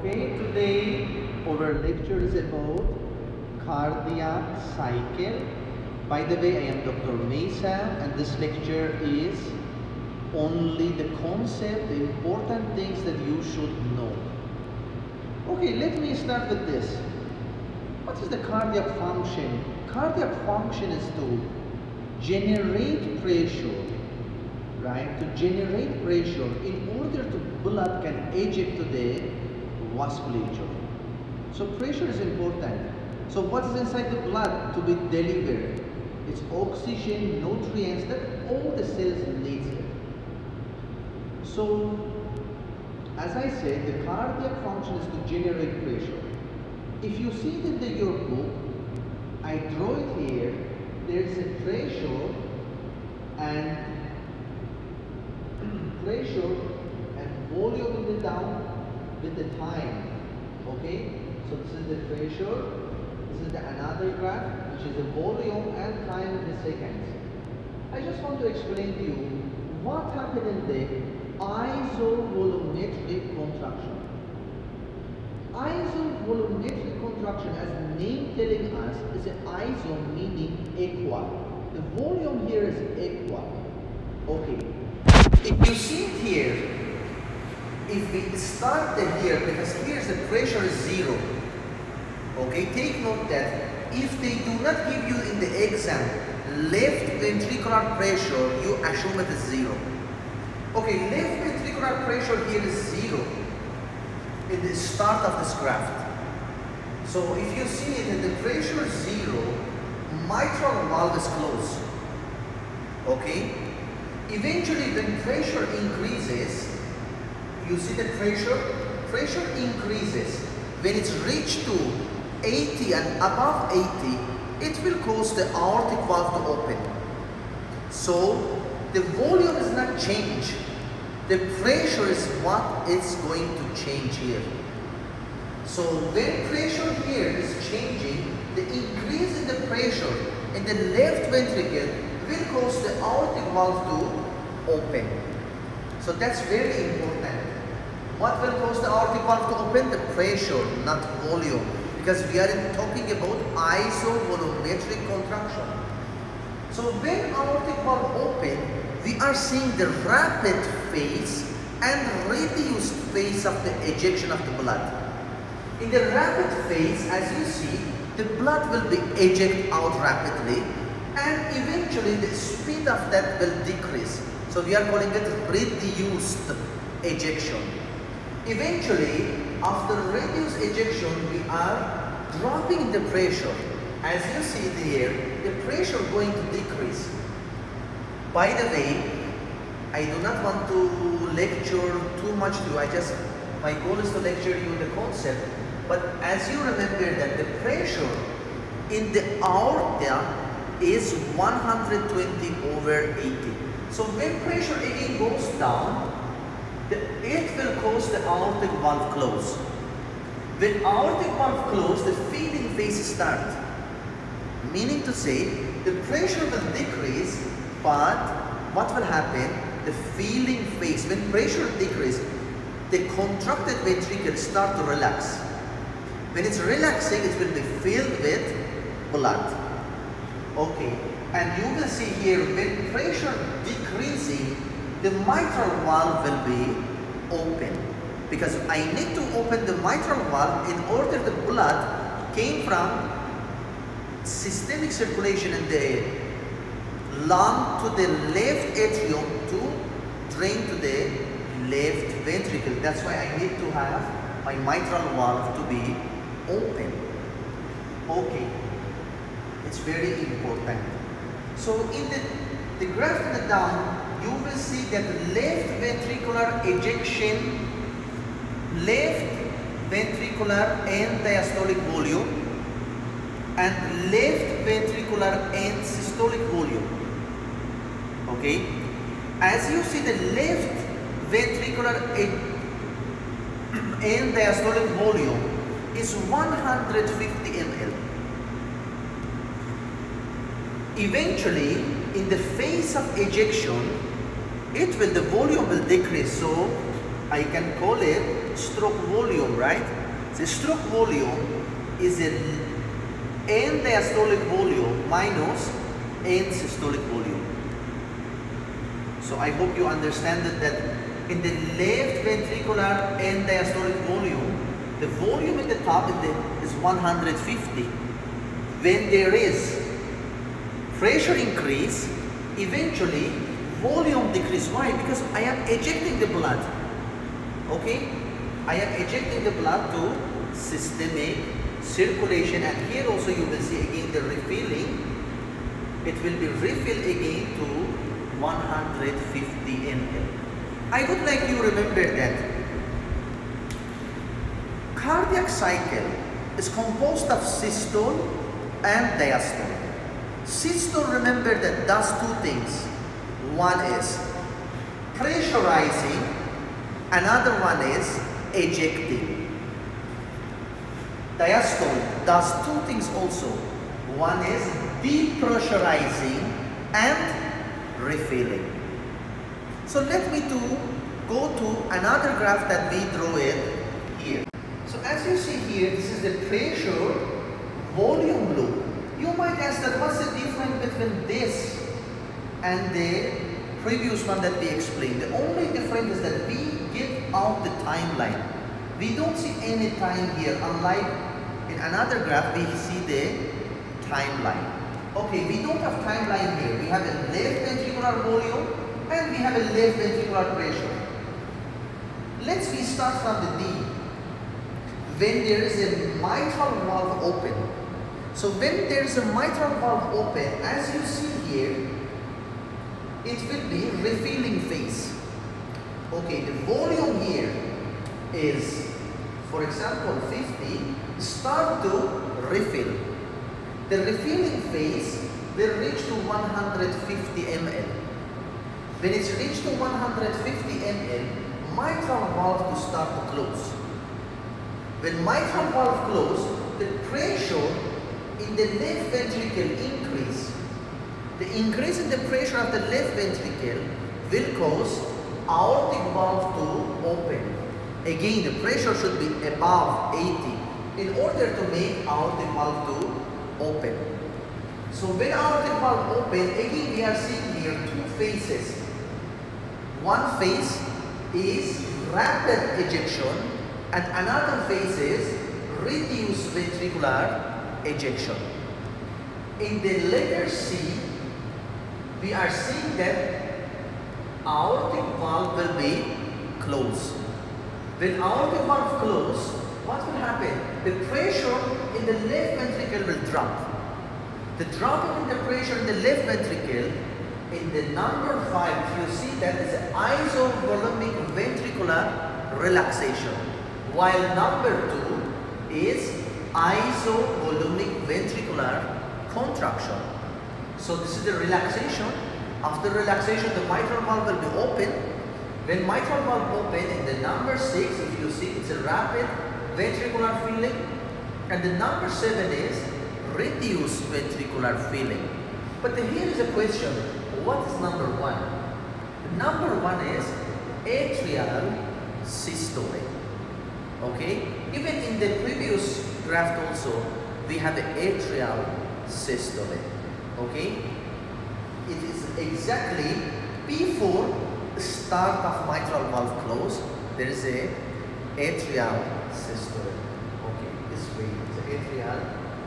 Okay, today our lecture is about cardiac cycle. By the way, I am Dr. Mesa and this lecture is only the concept, the important things that you should know. Okay, let me start with this. What is the cardiac function? Cardiac function is to generate pressure, right? To generate pressure in order to blood can eject to the vasculature. So pressure is important. So what is inside the blood to be delivered? It's oxygen, nutrients that all the cells need it. So as I said, the cardiac function is to generate pressure. If you see it in your book, I draw it here. There's a pressure and volume in the down with the time. Okay, so this is the pressure, this is the another graph which is the volume and time in the seconds. I just want to explain to you what happened in the isovolumetric contraction. Isovolumetric contraction, as the name telling us, is an iso meaning equal. The volume here is equal. Okay, if you see it here, if we start here, because here the pressure is 0. Okay, take note that if they do not give you in the exam left ventricular pressure, you assume it is 0. Okay, left ventricular pressure here is 0 in the start of this graph. So if you see it and the pressure is 0, mitral valve is closed. Okay, eventually when pressure increases, you see the pressure increases. When it's reached to 80 and above 80, it will cause the aortic valve to open. So the volume is not changed. The pressure is what is going to change here. So when pressure here is changing, the increase in the pressure in the left ventricle will cause the aortic valve to open. So that's very important. What will cause the aortic valve to open? The pressure, not volume. Because we are talking about isovolumetric contraction. So when aortic valve open, we are seeing the rapid phase and reduced phase of the ejection of the blood. In the rapid phase, as you see, the blood will be ejected out rapidly and eventually the speed of that will decrease. So we are calling it reduced ejection. Eventually, after reduced ejection, we are dropping the pressure. As you see it here, the pressure going to decrease. By the way, I do not want to lecture too much to you. My goal is to lecture you the concept. But as you remember that the pressure in the aorta is 120/80. So when pressure again goes down, it will cause the aortic valve close. When aortic valve close, the feeding phase starts. Meaning to say, the pressure will decrease, but what will happen? The feeding phase, when pressure decreases, the contracted ventricle start to relax. When it's relaxing, it will be filled with blood. Okay, and you will see here, when pressure decreasing, the mitral valve will be open. Because I need to open the mitral valve in order the blood came from systemic circulation in the lung to the left atrium to drain to the left ventricle. That's why I need to have my mitral valve to be open. Okay, it's very important. So in the graph in the down, you will see that left ventricular ejection, left ventricular and diastolic volume, and left ventricular and systolic volume. Okay, as you see, the left ventricular and diastolic volume is 150 ml. Eventually, in the phase of ejection, the volume will decrease. So I can call it stroke volume, right? The stroke volume is the end diastolic volume minus end systolic volume. So I hope you understand that in the left ventricular end diastolic volume, the volume at the top is 150. When there is pressure increase, eventually volume decrease. Why? Because I am ejecting the blood. Okay? I am ejecting the blood to systemic circulation, and here also you will see again the refilling. It will be refilled again to 150 ml. I would like you to remember that cardiac cycle is composed of systole and diastole. Systole, remember, that does two things. One is pressurizing, another one is ejecting. Diastole does two things also. One is depressurizing and refilling. So let me go to another graph that we drew it here. So as you see here, this is the pressure volume loop. You might ask that what's the difference between this and the previous one that we explained. The only difference is that we get out the timeline. We don't see any time here, unlike in another graph we see the timeline. Okay, we don't have timeline here. We have a left ventricular volume and we have a left ventricular pressure. Let's start from the D. When there is a mitral valve open. So when there is a mitral valve open, as you see here, it will be refilling phase. Okay, the volume here is, for example, 50, start to refill. The refilling phase will reach to 150 ml. When it's reached to 150 ml, mitral valve to start to close. When mitral valve close, the pressure in the left ventricle increase. The increase in the pressure of the left ventricle will cause aortic valve to open. Again, the pressure should be above 80 in order to make aortic valve to open. So when aortic valve open, again we are seeing here two phases. One phase is rapid ejection and another phase is reduced ventricular ejection. In the letter C, we are seeing that aortic valve will be closed. When aortic valve close, what will happen? The pressure in the left ventricle will drop. The dropping in the pressure in the left ventricle, in the number 5, you see that is isovolumic ventricular relaxation, while number 2 is isovolumic ventricular contraction. So this is the relaxation. After relaxation, the mitral valve will be open. When mitral valve open, in the number 6, if you see, it's a rapid ventricular filling, and the number 7 is reduced ventricular filling. But here is a question: what is number 1? Number 1 is atrial systole. Okay, even in the previous graph also we have the atrial systole. Okay, it is exactly before the start of mitral valve close. There is a atrial systole. Okay, this way is the atrial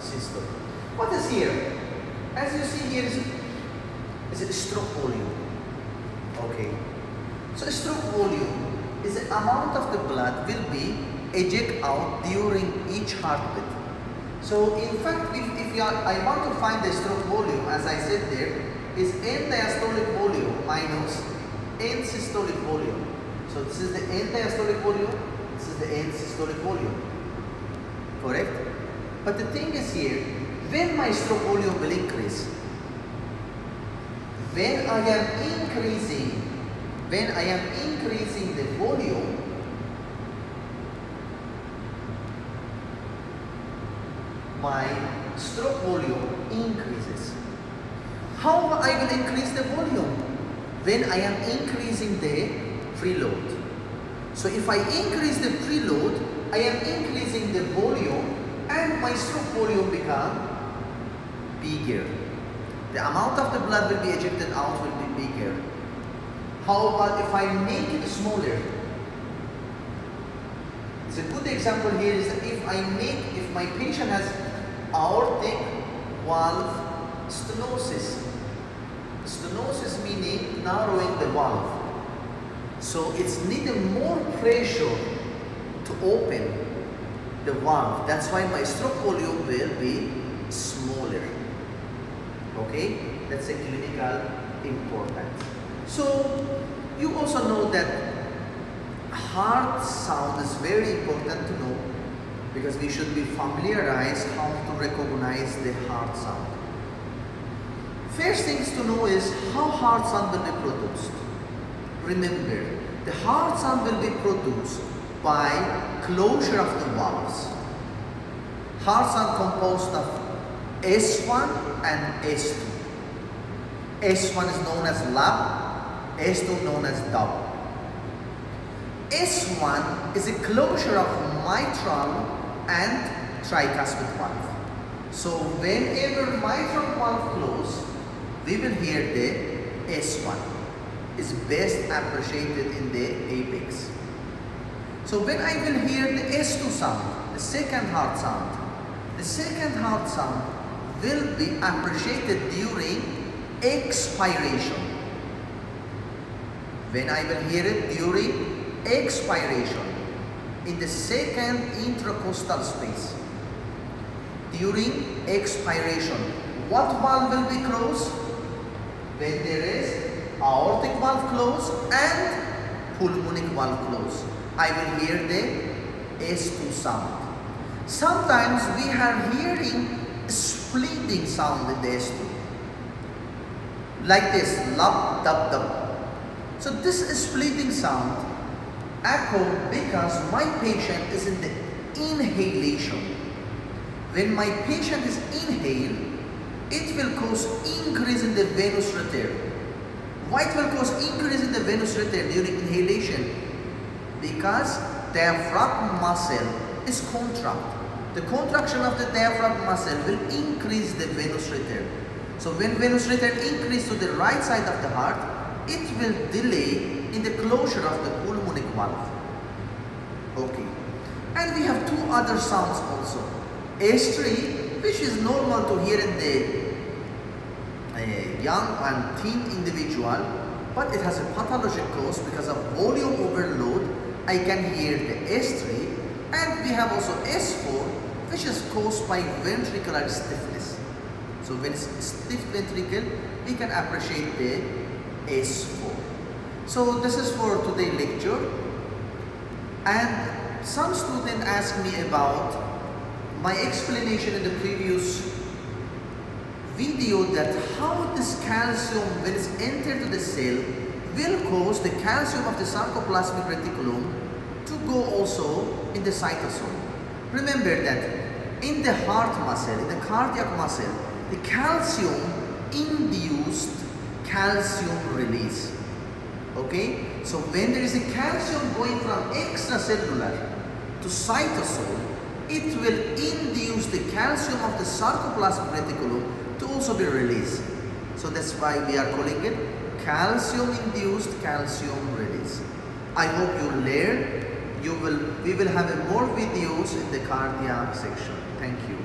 systole. What is here? As you see here is a stroke volume. Okay, so stroke volume is the amount of the blood will be eject out during each heartbeat. So in fact, if I want to find the stroke volume, as I said there, is end diastolic volume minus end systolic volume. So this is the end diastolic volume, this is the end systolic volume. Correct? But the thing is here, when my stroke volume will increase, when I am increasing the volume, my stroke volume increases. How I will increase the volume? When I am increasing the preload. So if I increase the preload, I am increasing the volume and my stroke volume become bigger. The amount of the blood will be ejected out will be bigger. How about if I make it smaller? It's a good example here is that if my patient has aortic valve stenosis. Stenosis meaning narrowing the valve. So it's needing more pressure to open the valve. That's why my stroke volume will be smaller. Okay, that's a clinical importance. So you also know that heart sound is very important to know, because we should be familiarized how to recognize the heart sound. First things to know is how heart sound will be produced. Remember, the heart sound will be produced by closure of the valves. Heart sound composed of S1 and S2. S1 is known as lap, S2 known as dub. S1 is a closure of mitral and tricuspid valve. So whenever mitral valve close, we will hear the S1 is best appreciated in the apex. So when I will hear the S2 sound, the second heart sound, the second heart sound will be appreciated during expiration. When I will hear it during expiration, in the second intercostal space, during expiration, what valve will be closed? When there is aortic valve closed and pulmonic valve closed, I will hear the S2 sound. Sometimes we are hearing splitting sound in the S2, like this, lub, dub, dub. So this splitting sound occurs because my patient is in the inhalation. When my patient is inhaled, it will cause increase in the venous return. Why it will cause increase in the venous return during inhalation? Because diaphragm muscle is contract. The contraction of the diaphragm muscle will increase the venous return. So when venous return increase to the right side of the heart, it will delay in the closure of the pulmonic valve. Okay. And we have two other sounds also. S3, which is normal to hear in the young and teen individual, but it has a pathologic cause because of volume overload. I can hear the S3, and we have also S4, which is caused by ventricular stiffness. So when it's stiff ventricle, we can appreciate the S4. So this is for today's lecture. And some student asked me about my explanation in the previous video that how this calcium, when it's entered to the cell, will cause the calcium of the sarcoplasmic reticulum to go also in the cytosol. Remember that in the heart muscle, in the cardiac muscle, the calcium induced calcium release. Okay, so when there is a calcium going from extracellular to cytosol, it will induce the calcium of the sarcoplasmic reticulum to also be released. So that's why we are calling it calcium-induced calcium release. I hope you learn. We will have more videos in the cardiac section. Thank you.